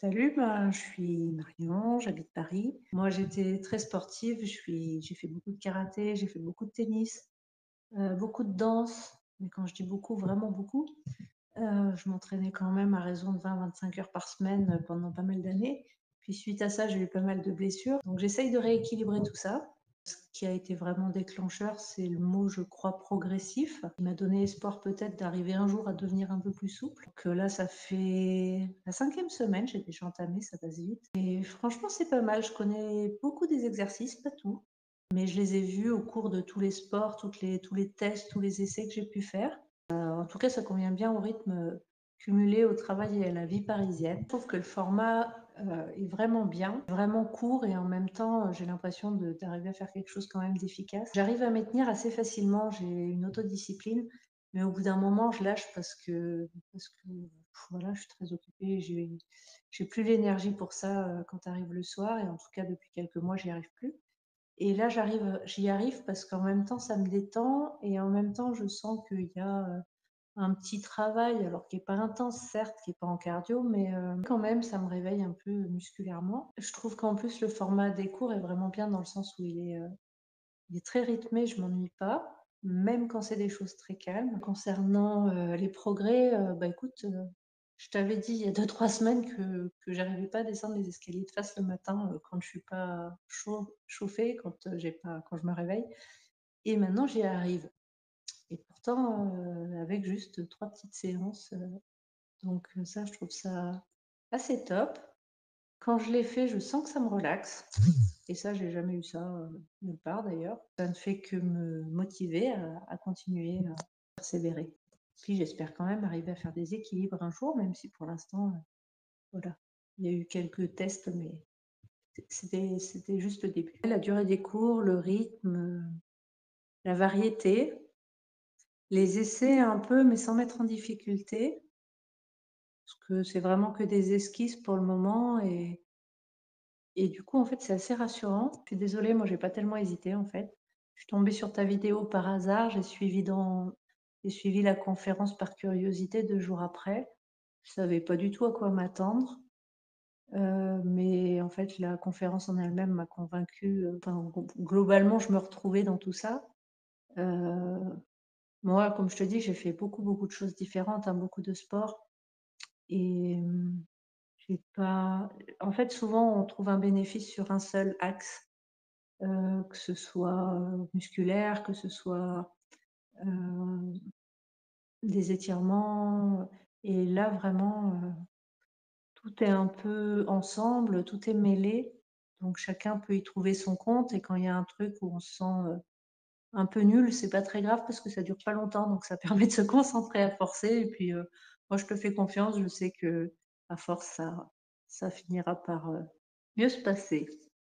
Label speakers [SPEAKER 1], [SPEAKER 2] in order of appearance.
[SPEAKER 1] Salut, je suis Marion, j'habite Paris. Moi, j'étais très sportive, j'ai fait beaucoup de karaté, j'ai fait beaucoup de tennis, beaucoup de danse. Mais quand je dis beaucoup, vraiment beaucoup. Je m'entraînais quand même à raison de 20-25 heures par semaine pendant pas mal d'années. Puis suite à ça, j'ai eu pas mal de blessures. Donc j'essaye de rééquilibrer tout ça. Ce qui a été vraiment déclencheur, c'est le mot, je crois, progressif. Il m'a donné espoir peut-être d'arriver un jour à devenir un peu plus souple. Donc là, ça fait la 5e semaine, j'ai déjà entamé, ça passe vite. Et franchement, c'est pas mal. Je connais beaucoup des exercices, pas tout, mais je les ai vus au cours de tous les sports, tous les tests, tous les essais que j'ai pu faire. En tout cas, ça convient bien au rythme cumulé au travail et à la vie parisienne. Je trouve que le format est vraiment bien, vraiment court et en même temps, j'ai l'impression d'arriver à faire quelque chose quand même d'efficace. J'arrive à m'y tenir assez facilement, j'ai une autodiscipline, mais au bout d'un moment, je lâche parce que voilà, je suis très occupée, j'ai plus l'énergie pour ça quand arrive le soir et en tout cas depuis quelques mois, j'y arrive plus. Et là, j'y arrive parce qu'en même temps, ça me détend et en même temps, je sens qu'il y a un petit travail, alors qui est pas intense certes, qui est pas en cardio, mais quand même ça me réveille un peu musculairement. Je trouve qu'en plus le format des cours est vraiment bien dans le sens où il est très rythmé, je m'ennuie pas, même quand c'est des choses très calmes. Concernant, les progrès, bah, écoute, je t'avais dit il y a 2-3 semaines que j'arrivais pas à descendre les escaliers de face le matin, quand je suis pas chauffée, quand je me réveille et maintenant j'y arrive et pourtant, avec juste 3 petites séances, donc ça, je trouve ça assez top. Quand je l'ai fait, je sens que ça me relaxe et ça, j'ai jamais eu ça, nulle part d'ailleurs. Ça ne fait que me motiver à continuer, à persévérer. Puis j'espère quand même arriver à faire des équilibres un jour, même si pour l'instant, voilà, il y a eu quelques tests, mais c'était juste le début. La durée des cours, le rythme, la variété, les essais un peu, mais sans mettre en difficulté. Parce que c'est vraiment que des esquisses pour le moment et du coup, en fait, c'est assez rassurant. Je suis désolée, moi, j'ai pas tellement hésité, en fait. Je suis tombée sur ta vidéo par hasard, j'ai suivi la conférence par curiosité 2 jours après. Je savais pas du tout à quoi m'attendre, mais en fait, la conférence en elle-même m'a convaincue, enfin, globalement, je me retrouvais dans tout ça. Heu, Moi, comme je te dis, j'ai fait beaucoup, beaucoup de choses différentes, hein, beaucoup de sports et j'ai pas en fait, souvent, on trouve un bénéfice sur un seul axe, que ce soit, musculaire, que ce soit, heu, des étirements, et là, vraiment, tout est un peu ensemble, tout est mêlé, donc chacun peut y trouver son compte et quand il y a un truc où on se sent, un peu nul, c'est pas très grave parce que ça dure pas longtemps, donc ça permet de se concentrer à forcer et puis, moi, je te fais confiance, je sais qu'à force, ça finira par, mieux se passer.